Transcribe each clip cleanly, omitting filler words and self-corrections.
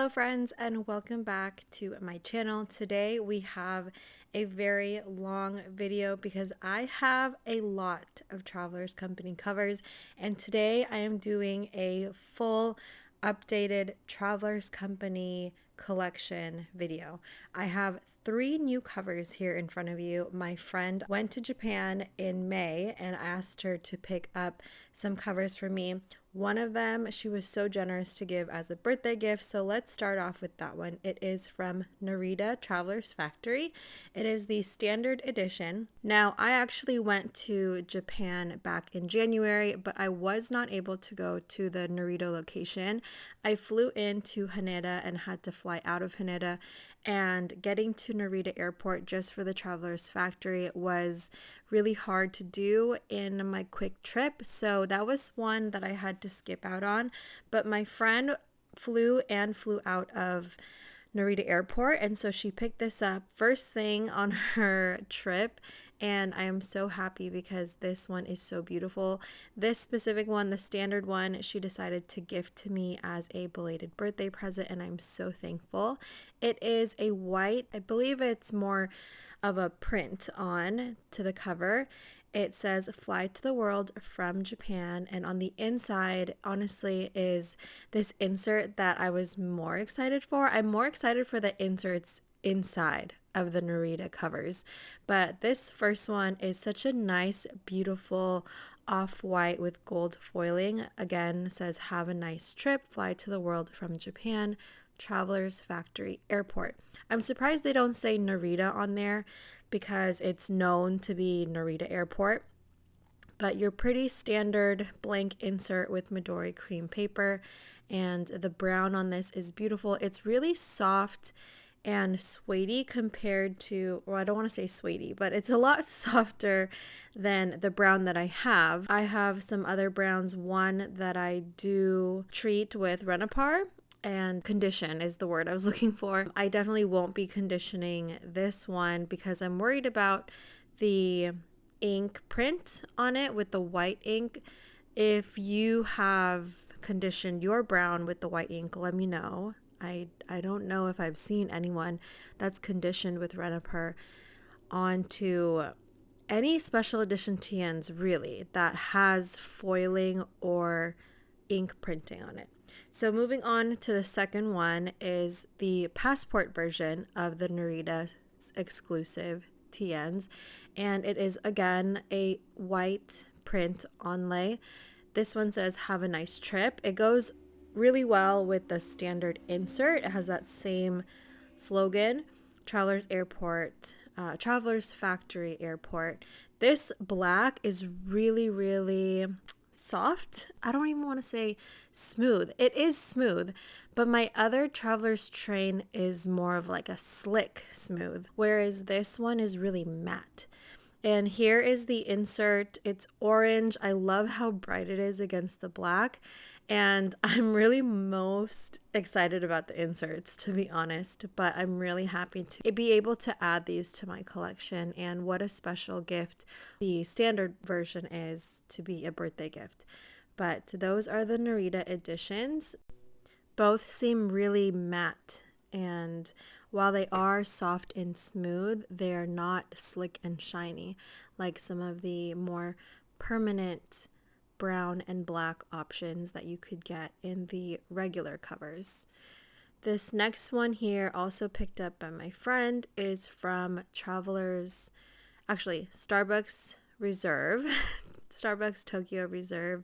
Hello friends and welcome back to my channel. Today we have a very long video because I have a lot of Travelers Company covers, and today I am doing a full updated Travelers Company collection video. I have 3 new covers here in front of you. My friend went to Japan in May and asked her to pick up some covers for me. One of them she was so generous to give as a birthday gift, so let's start off with that one. It is from Narita Travelers Factory. It is the standard edition. Now, I actually went to Japan back in January, but I was not able to go to the Narita location. I flew into Haneda and had to fly out of Haneda, and getting to Narita Airport just for the Travelers Factory was really hard to do in my quick trip. So that was one that I had to skip out on. But my friend flew out of Narita Airport, and so she picked this up first thing on her trip. And I am so happy because this one is so beautiful. This specific one, the standard one, she decided to gift to me as a belated birthday present, and I'm so thankful. It is a white, I believe it's more of a print on to the cover. It says "Fly to the World from Japan," and on the inside, honestly, is this insert that I was more excited for. I'm more excited for the inserts inside of the Narita covers, but this first one is such a nice, beautiful off-white with gold foiling. Again, says "Have a nice trip, fly to the world from Japan, Travelers Factory Airport." I'm surprised they don't say Narita on there because it's known to be Narita Airport. But your pretty standard blank insert with Midori cream paper, and the brown on this is beautiful. It's really soft and suede compared to, well, I don't want to say suede, but it's a lot softer than the brown that I have. I have some other browns, one that I do treat with Renapar, and condition is the word I was looking for. I definitely won't be conditioning this one because I'm worried about the ink print on it with the white ink. If you have conditioned your brown with the white ink, let me know. I don't know if I've seen anyone that's conditioned with Renapar onto any special edition TNs really that has foiling or ink printing on it. So moving on to the second one is the passport version of the Narita exclusive TNs, and it is again a white print onlay. This one says "Have a nice trip." It goes really well with the standard insert. It has that same slogan, Travelers Airport, Travelers Factory Airport. This black is really soft. I don't even want to say smooth. It is smooth, but my other Travelers train is more of like a slick smooth, whereas this one is really matte. And here is the insert. It's orange. I love how bright it is against the black. And I'm really most excited about the inserts, to be honest, but I'm really happy to be able to add these to my collection. And what a special gift the standard version is to be a birthday gift. But those are the Narita editions. Both seem really matte, and while they are soft and smooth, they are not slick and shiny like some of the more permanent brown and black options that you could get in the regular covers. This next one here, also picked up by my friend, is from Travelers, actually Starbucks Reserve, Starbucks Tokyo Reserve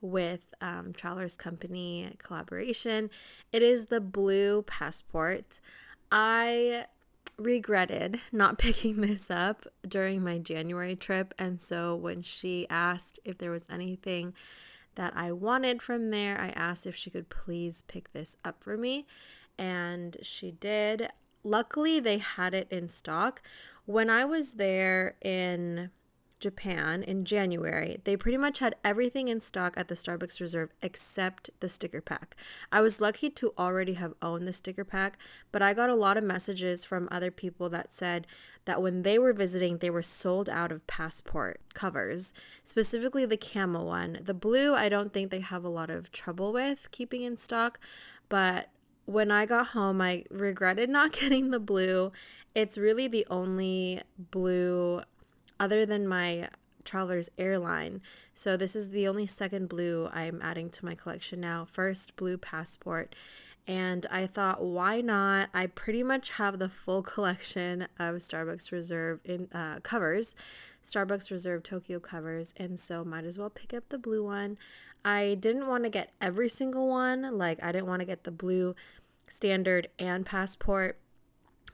with Travelers Company collaboration. It is the blue passport. I regretted not picking this up during my January trip, and so when she asked if there was anything that I wanted from there, I asked if she could please pick this up for me, and she did. Luckily, they had it in stock. When I was there in Japan in January, they pretty much had everything in stock at the Starbucks Reserve except the sticker pack. I was lucky to already have owned the sticker pack, but I got a lot of messages from other people that said that when they were visiting, they were sold out of passport covers, specifically the Camel one. The blue, I don't think they have a lot of trouble with keeping in stock, but when I got home, I regretted not getting the blue. It's really the only blue other than my Traveler's Airline. So this is the only second blue I'm adding to my collection now. First blue Passport. And I thought, why not? I pretty much have the full collection of Starbucks Reserve in covers, Starbucks Reserve Tokyo covers, and so might as well pick up the blue one. I didn't want to get every single one. Like, I didn't want to get the blue Standard and Passport.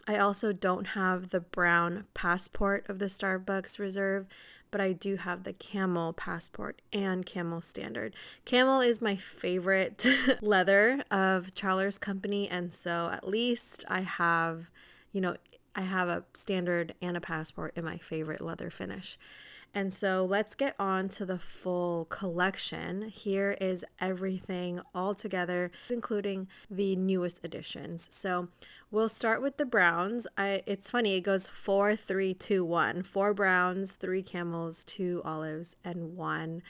I also don't have the brown Passport of the Starbucks Reserve, but I do have the Camel Passport and Camel Standard. Camel is my favorite leather of Traveler's Company, and so at least I have, I have a Standard and a Passport in my favorite leather finish. And so let's get on to the full collection. Here is everything all together, including the newest additions. So we'll start with the browns. It's funny, it goes 4, 3, 2, 1. 4 browns, 3 camels, 2 olives, and 1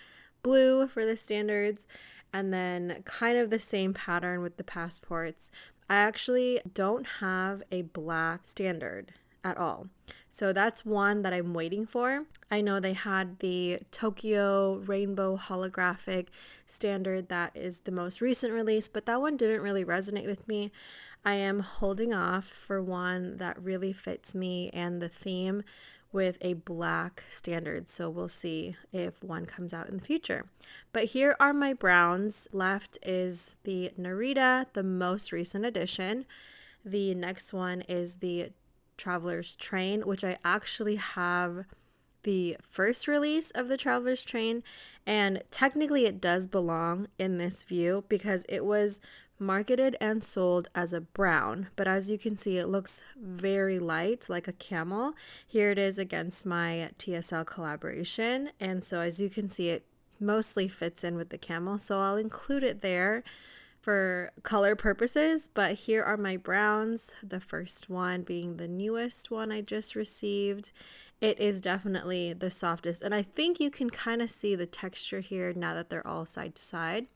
blue for the standards. And then kind of the same pattern with the passports. I actually don't have a black standard at all. So that's one that I'm waiting for. I know they had the Tokyo Rainbow Holographic Standard that is the most recent release, but that one didn't really resonate with me. I am holding off for one that really fits me and the theme with a black standard. So we'll see if one comes out in the future. But here are my browns. Left is the Narita, the most recent edition. The next one is the Traveler's Train, which I actually have the first release of the Traveler's Train, and technically it does belong in this view because it was marketed and sold as a brown, but as you can see, it looks very light, like a camel. Here it is against my TSL collaboration, and so as you can see, it mostly fits in with the camel, so I'll include it there for color purposes. But here are my browns, the first one being the newest one I just received. It is definitely the softest, and I think you can kind of see the texture here now that they're all side to side.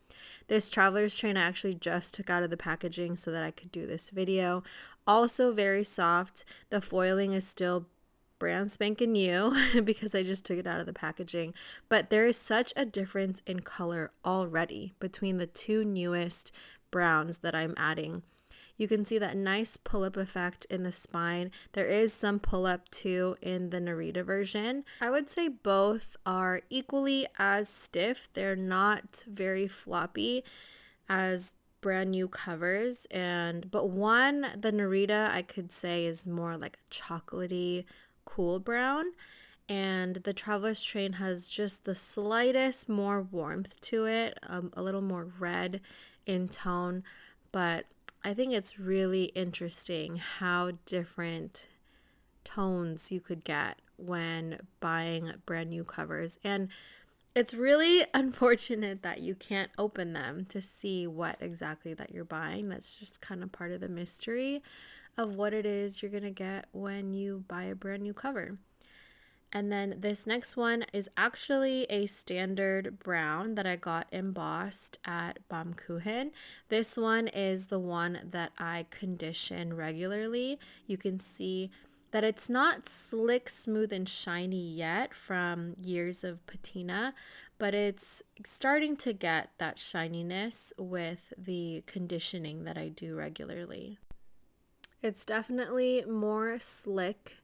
This Traveler's Train I actually just took out of the packaging so that I could do this video. Also very soft. The foiling is still brand spanking new because I just took it out of the packaging, but there is such a difference in color already between the two newest browns that I'm adding. You can see that nice pull-up effect in the spine. There is some pull-up too in the Narita version. I would say both are equally as stiff. They're not very floppy as brand new covers, but one, the Narita, I could say is more like a chocolatey cool brown, and the Traveler's Train has just the slightest more warmth to it, a little more red in tone. But I think it's really interesting how different tones you could get when buying brand new covers, and it's really unfortunate that you can't open them to see what exactly that you're buying. That's just kind of part of the mystery of what it is you're gonna get when you buy a brand new cover. And then this next one is actually a standard brown that I got embossed at 𝘈𝘮𝘢. This one is the one that I condition regularly. You can see that it's not slick, smooth, and shiny yet from years of patina, but it's starting to get that shininess with the conditioning that I do regularly. It's definitely more slick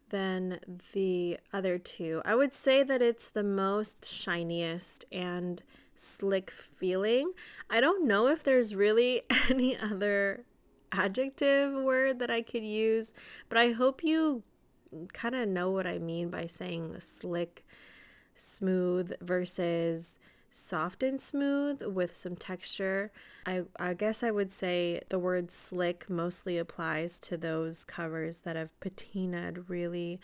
than the other two. I would say that it's the most shiniest and slick feeling. I don't know if there's really any other adjective word that I could use, but I hope you kind of know what I mean by saying slick, smooth versus soft and smooth with some texture. I guess I would say the word slick mostly applies to those covers that have patinaed really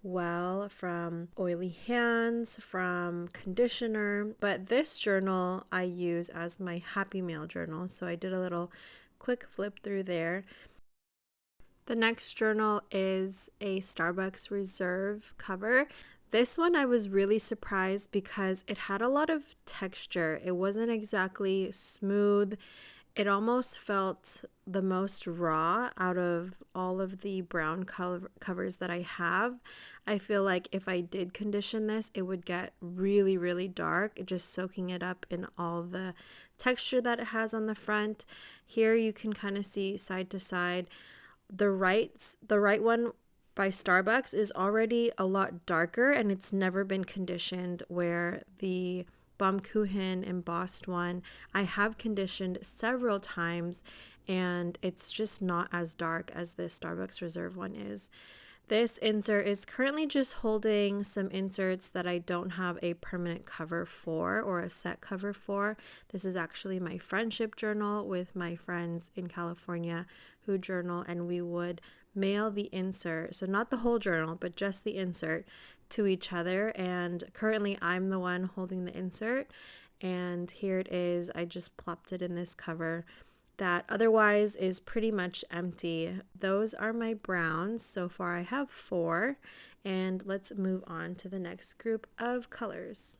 well from oily hands, from conditioner. But this journal I use as my Happy Mail journal, so I did a little quick flip through there. The next journal is a Starbucks Reserve cover. This one I was really surprised because it had a lot of texture. It wasn't exactly smooth It almost felt the most raw out of all of the brown covers that I have. I feel like if I did condition this, it would get really, really dark, just soaking it up in all the texture that it has on the front. Here you can kind of see side to side. The right one by Starbucks is already a lot darker, and it's never been conditioned, where the 𝘠𝘵𝘗 embossed one I have conditioned several times, and it's just not as dark as this Starbucks Reserve one is. This insert is currently just holding some inserts that I don't have a permanent cover for, or a set cover for. This is actually my friendship journal with my friends in California who journal, and we would mail the insert, so not the whole journal, but just the insert, to each other. And currently I'm the one holding the insert, and here it is. I just plopped it in this cover that otherwise is pretty much empty. Those are my browns. So far I have 4, and let's move on to the next group of colors.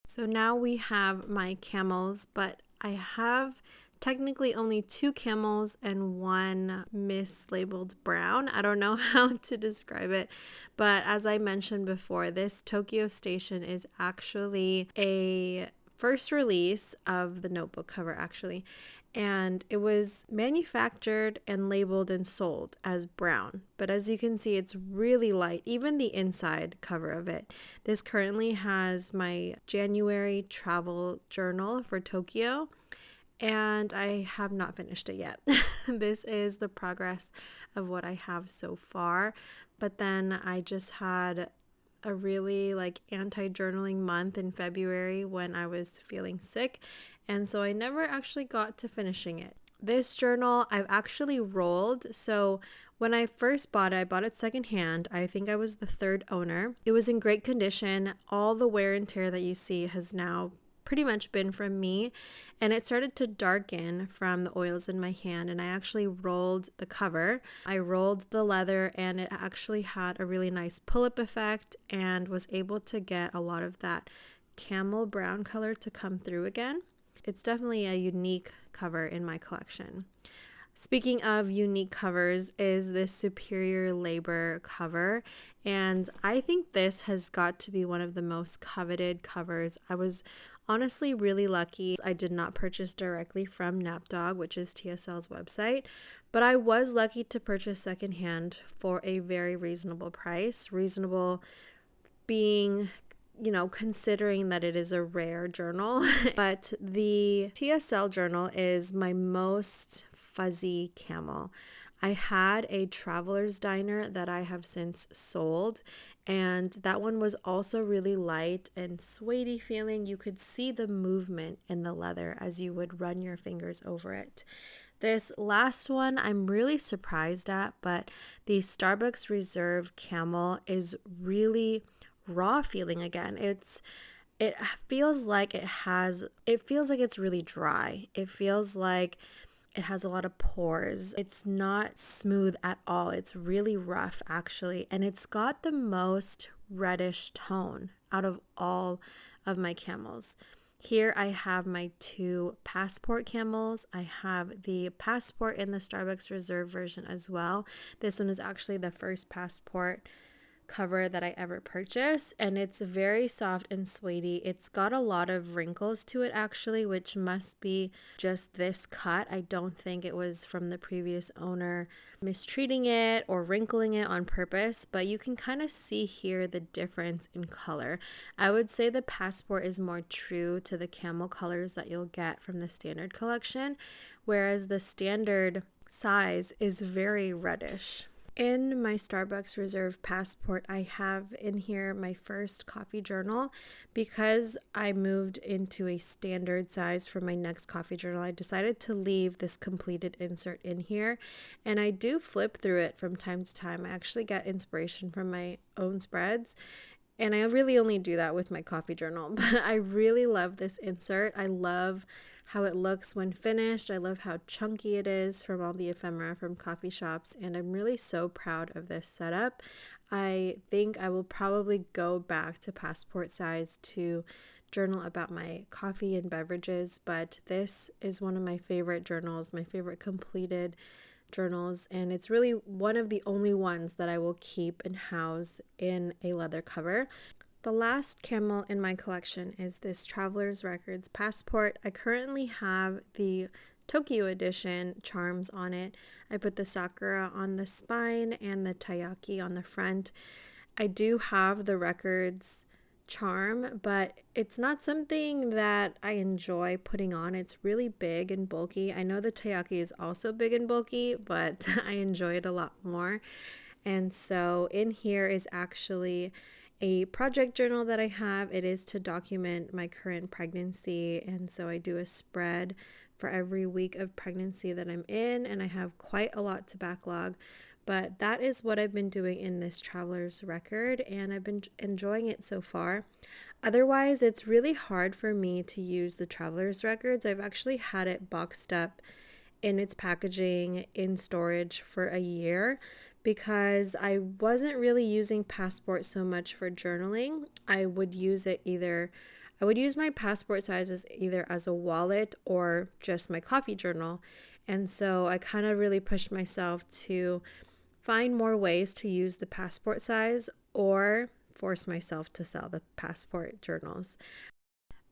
So now we have my camels, but I have technically only 2 camels and 1 mislabeled brown. I don't know how to describe it, but as I mentioned before, this Tokyo Station is actually a first release of the notebook cover, actually, and it was manufactured and labeled and sold as brown, but as you can see, it's really light, even the inside cover of it. This currently has my January travel journal for Tokyo, and I have not finished it yet. This is the progress of what I have so far, but then I just had a really anti-journaling month in February when I was feeling sick, and so I never actually got to finishing it. This journal I've actually rolled. So when I first bought it, I bought it secondhand. I think I was the 3rd owner. It was in great condition. All the wear and tear that you see has now pretty much been from me, and it started to darken from the oils in my hand, and I actually rolled the cover. I rolled the leather, and it actually had a really nice pull-up effect and was able to get a lot of that camel brown color to come through again. It's definitely a unique cover in my collection. Speaking of unique covers is this Superior Labor cover, and I think this has got to be one of the most coveted covers. I was honestly really lucky. I did not purchase directly from Napdog, which is TSL's website, but I was lucky to purchase secondhand for a very reasonable price. Reasonable being, considering that it is a rare journal. But the TSL journal is my most fuzzy camel. I had a Traveler's Diner that I have since sold, and that one was also really light and suede feeling. You could see the movement in the leather as you would run your fingers over it. This last one I'm really surprised at, but the Starbucks Reserve Camel is really raw feeling again. It feels like it's really dry. It feels like it has a lot of pores. It's not smooth at all. It's really rough, actually. And it's got the most reddish tone out of all of my camels. Here I have my 2 Passport camels. I have the Passport in the Starbucks Reserve version as well. This one is actually the first Passport cover that I ever purchased, and it's very soft and suede. It's got a lot of wrinkles to it, actually, which must be just this cut. I don't think it was from the previous owner mistreating it or wrinkling it on purpose, but you can kind of see here the difference in color. I would say the Passport is more true to the camel colors that you'll get from the standard collection, whereas the standard size is very reddish. In my Starbucks Reserve Passport, I have in here my first coffee journal. Because I moved into a standard size for my next coffee journal, I decided to leave this completed insert in here, and I do flip through it from time to time. I actually get inspiration from my own spreads, and I really only do that with my coffee journal, but I really love this insert. I love how it looks when finished. I love how chunky it is from all the ephemera from coffee shops, and I'm really so proud of this setup. I think I will probably go back to Passport size to journal about my coffee and beverages, but this is one of my favorite journals, my favorite completed journals, and it's really one of the only ones that I will keep and house in a leather cover. The last Camel in my collection is this Traveler's Records passport. I currently have the Tokyo edition charms on it. I put the sakura on the spine and the taiyaki on the front. I do have the records charm, but it's not something that I enjoy putting on. It's really big and bulky. I know the taiyaki is also big and bulky, but I enjoy it a lot more. And so in here is actually a project journal that I have. It is to document my current pregnancy, and so I do a spread for every week of pregnancy that I'm in, and I have quite a lot to backlog. But that is what I've been doing in this traveler's record, and I've been enjoying it so far. Otherwise, it's really hard for me to use the traveler's records. I've actually had it boxed up in its packaging in storage for a year because I wasn't really using Passport so much for journaling. I would use my passport sizes either as a wallet or just my coffee journal. And so I kind of really pushed myself to find more ways to use the passport size or force myself to sell the passport journals.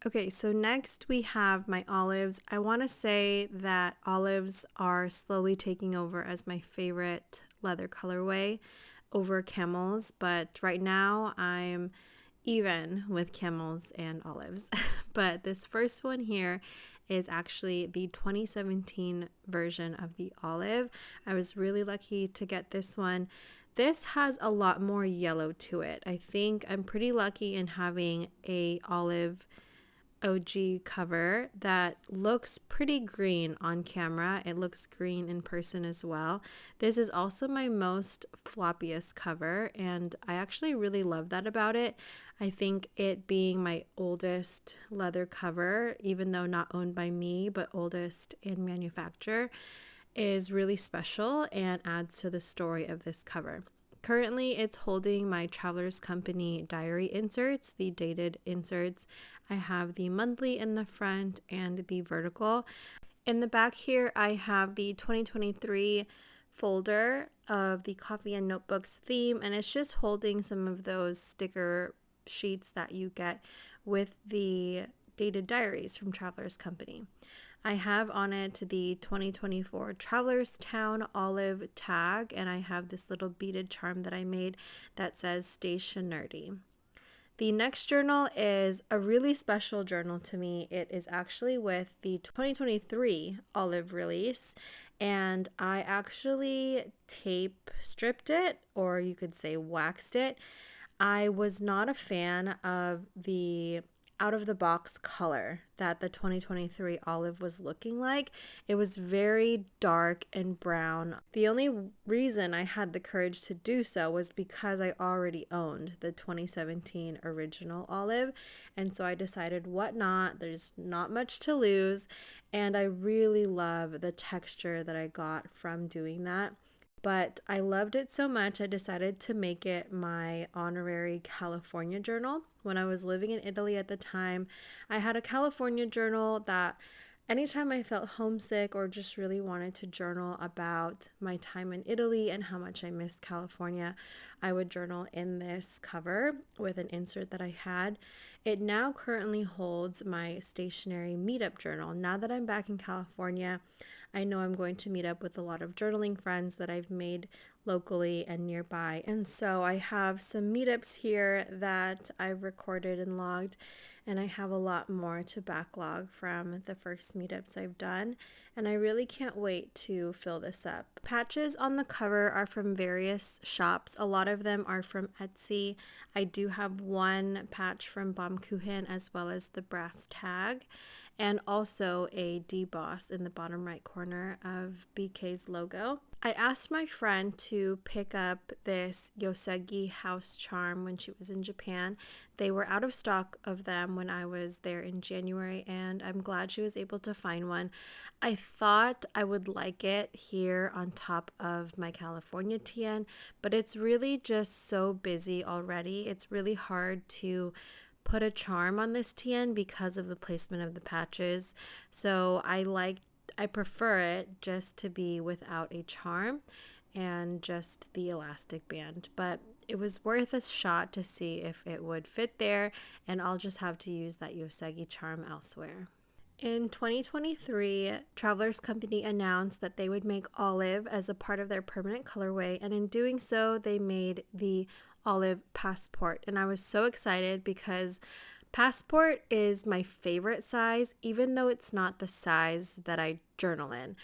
Okay, so next we have my olives. I want to say that olives are slowly taking over as my favorite leather colorway over camels, but right now I'm even with camels and olives. But this first one here is actually the 2017 version of the olive. I was really lucky to get this one. This has a lot more yellow to it. I think I'm pretty lucky in having a olive OG cover that looks pretty green on camera. It looks green in person as well. This is also my most floppiest cover, and I actually really love that about it. I think it being my oldest leather cover, even though not owned by me, but oldest in manufacture, is really special and adds to the story of this cover. Currently, it's holding my Travelers Company diary inserts, the dated inserts. I have the monthly in the front and the vertical. In the back here, I have the 2023 folder of the coffee and notebooks theme, and it's just holding some of those sticker sheets that you get with the dated diaries from Travelers Company. I have on it the 2024 Travelers Town olive tag, and I have this little beaded charm that I made that says Station Nerdy. The next journal is a really special journal to me. It is actually with the 2023 olive release, and I actually tape stripped it, or you could say waxed it. I was not a fan of the out of the box color that the 2023 olive was looking like. It was very dark and brown. The only reason I had the courage to do so was because I already owned the 2017 original olive, and so I decided, what not, there's not much to lose, and I really love the texture that I got from doing that. But I loved it so much, I decided to make it my honorary California journal. When I was living in Italy at the time, I had a California journal that anytime I felt homesick or just really wanted to journal about my time in Italy and how much I missed California, I would journal in this cover with an insert that I had. It now currently holds my stationary meetup journal. Now that I'm back in California, I know I'm going to meet up with a lot of journaling friends that I've made locally and nearby. And so I have some meetups here that I've recorded and logged, and I have a lot more to backlog from the first meetups I've done. And I really can't wait to fill this up. Patches on the cover are from various shops. A lot of them are from Etsy. I do have one patch from Baumkuchen as well as the brass tag, and also a deboss in the bottom right corner of BK's logo. I asked my friend to pick up this Yosegi house charm when she was in Japan. They were out of stock of them when I was there in January, and I'm glad she was able to find one. I thought I would like it here on top of my California TN, but it's really just so busy already. It's really hard to put a charm on this TN because of the placement of the patches. So I prefer it just to be without a charm and just the elastic band. But it was worth a shot to see if it would fit there, and I'll just have to use that 𝘎𝘢𝘬𝘰 charm elsewhere. In 2023, Travelers Company announced that they would make olive as a part of their permanent colorway, and in doing so, they made the olive passport. And I was so excited because passport is my favorite size, even though it's not the size that I journal in.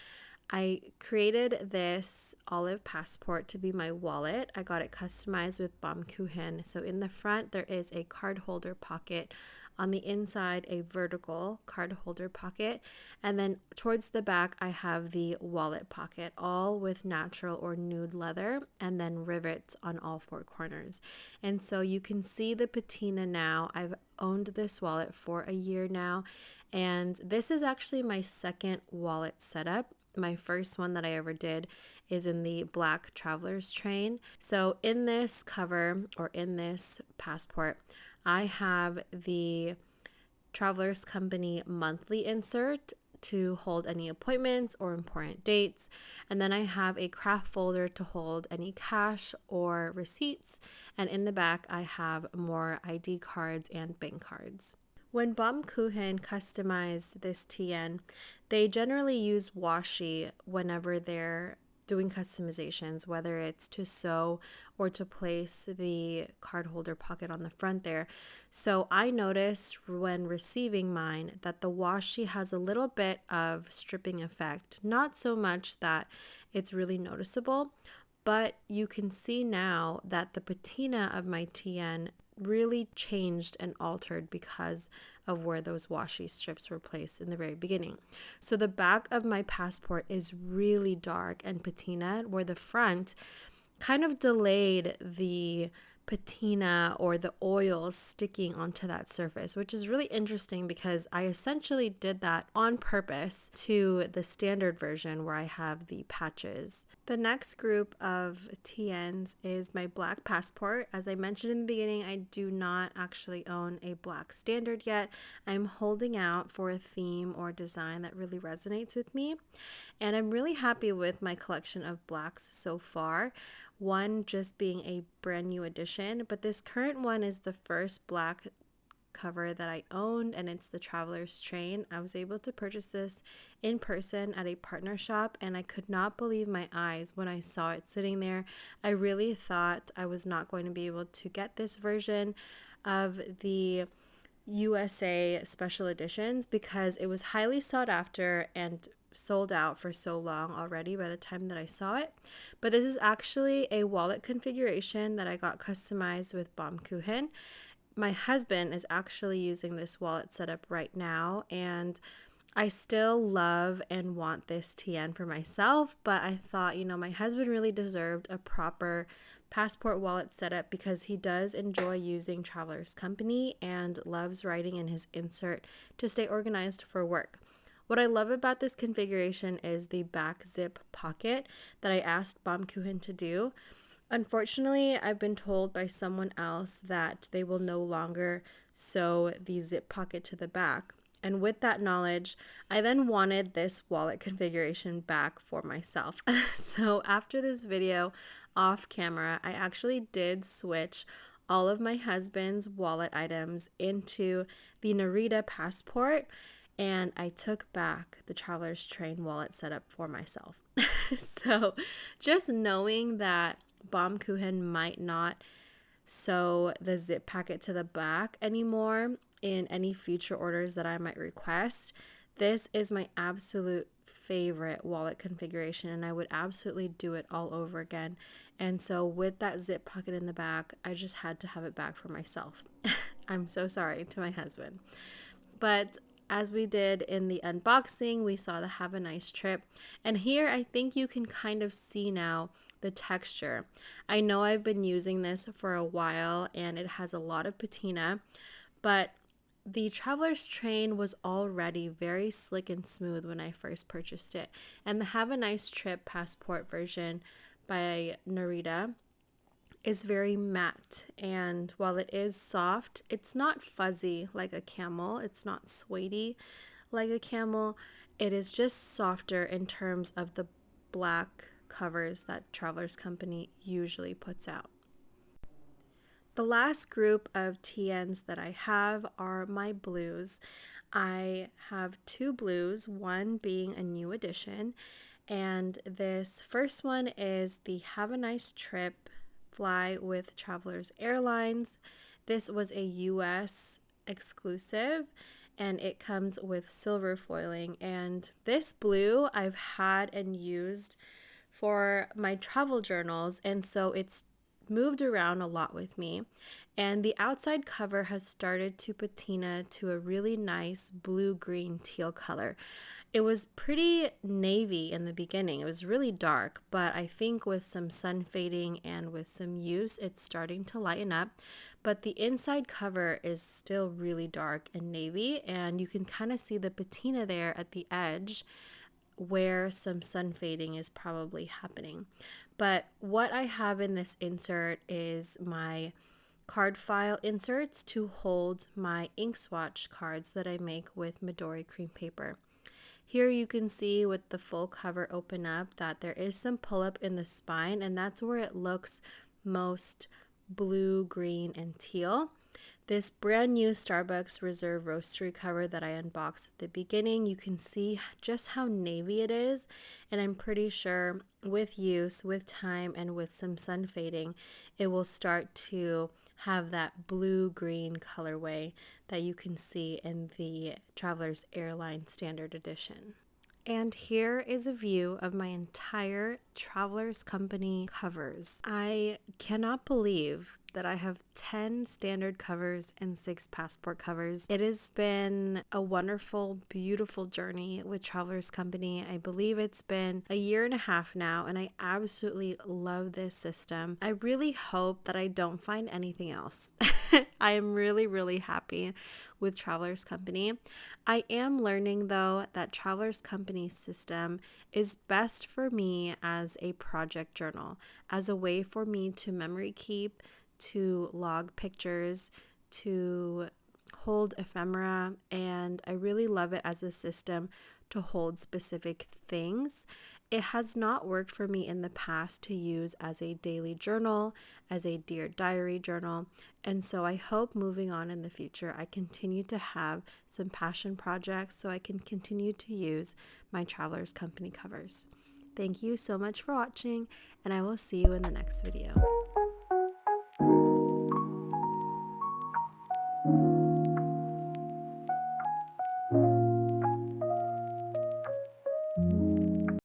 I created this olive passport to be my wallet. I got it customized with 𝘠𝘠𝘠𝘠. So in the front, there is a card holder pocket. On the inside, a vertical card holder pocket. And then towards the back, I have the wallet pocket, all with natural or nude leather, and then rivets on all four corners. And so you can see the patina now. I've owned this wallet for a year now, and this is actually my second wallet setup. My first one that I ever did is in the black traveler's train. So in this cover, or in this passport, I have the Travelers Company monthly insert to hold any appointments or important dates. And then I have a craft folder to hold any cash or receipts. And in the back, I have more ID cards and bank cards. When 𝘠𝘠𝘠𝘠 customized this TN, they generally use washi whenever they're doing customizations, whether it's to sew or to place the card holder pocket on the front there. So I noticed when receiving mine that the washi has a little bit of stripping effect, not so much that it's really noticeable, but you can see now that the patina of my TN really changed and altered because of where those washi strips were placed in the very beginning. So the back of my passport is really dark and patina, where the front kind of delayed the patina or the oils sticking onto that surface, which is really interesting because I essentially did that on purpose to the standard version where I have the patches. The next group of TNs is my black passport. As I mentioned in the beginning, I do not actually own a black standard yet. I'm holding out for a theme or design that really resonates with me, and I'm really happy with my collection of blacks so far. One just being a brand new addition, but this current one is the first black cover that I owned, and it's the Traveler's Train. I was able to purchase this in person at a partner shop, and I could not believe my eyes when I saw it sitting there. I really thought I was not going to be able to get this version of the USA special editions because it was highly sought after and sold out for so long already by the time that I saw it. But this is actually a wallet configuration that I got customized with 𝘠𝘠𝘠𝘠𝘠. My husband is actually using this wallet setup right now, and I still love and want this TN for myself, but I thought, my husband really deserved a proper passport wallet setup because he does enjoy using Travelers Company and loves writing in his insert to stay organized for work. What I love about this configuration is the back zip pocket that I asked 𝘠𝘠𝘠𝘠𝘠 to do. Unfortunately, I've been told by someone else that they will no longer sew the zip pocket to the back. And with that knowledge, I then wanted this wallet configuration back for myself. So after this video off camera, I actually did switch all of my husband's wallet items into the 𝘠𝑦𝘂 passport, and I took back the Traveler's Train wallet setup for myself. So just knowing that 𝘠𝘠𝘠𝘠𝘠 might not sew the zip packet to the back anymore in any future orders that I might request, this is my absolute favorite wallet configuration, and I would absolutely do it all over again. And so with that zip pocket in the back, I just had to have it back for myself. I'm so sorry to my husband. But as we did in the unboxing, we saw the Have a Nice Trip. And here I think you can kind of see now the texture. I know I've been using this for a while and it has a lot of patina, but the Traveler's Train was already very slick and smooth when I first purchased it. And the Have a Nice Trip passport version by 𝘠𝑦𝘂 is very matte, and while it is soft, it's not fuzzy like a camel, it's not suede like a camel. It is just softer in terms of the black covers that Travelers Company usually puts out. The last group of TNs that I have are my blues. I have two blues, one being a new edition, and this first one is the Have a Nice Trip Fly with Travelers Airlines. This was a US exclusive, and it comes with silver foiling. And this blue I've had and used for my travel journals, and so it's moved around a lot with me. And the outside cover has started to patina to a really nice blue-green teal color. It was pretty navy in the beginning. It was really dark, but I think with some sun fading and with some use, it's starting to lighten up. But the inside cover is still really dark and navy, and you can kind of see the patina there at the edge where some sun fading is probably happening. But what I have in this insert is my card file inserts to hold my ink swatch cards that I make with Midori cream paper. Here you can see with the full cover open up that there is some pull up in the spine, and that's where it looks most blue, green, and teal. This brand new Starbucks Reserve Roastery cover that I unboxed at the beginning, you can see just how navy it is, and I'm pretty sure with use, with time, and with some sun fading, it will start to have that blue-green colorway that you can see in the Travelers Airlines Standard Edition. And here is a view of my entire Travelers Company covers. I cannot believe that I have 10 standard covers and 6 passport covers. It has been a wonderful, beautiful journey with Travelers Company. I believe it's been a year and a half now, and I absolutely love this system. I really hope that I don't find anything else. I am really, really happy with Travelers Company. I am learning though that Travelers Company system is best for me as a project journal, as a way for me to memory keep, to log pictures, to hold ephemera, and I really love it as a system to hold specific things. It has not worked for me in the past to use as a daily journal, as a Dear Diary journal, and so I hope moving on in the future I continue to have some passion projects so I can continue to use my Travelers Company covers. Thank you so much for watching, and I will see you in the next video.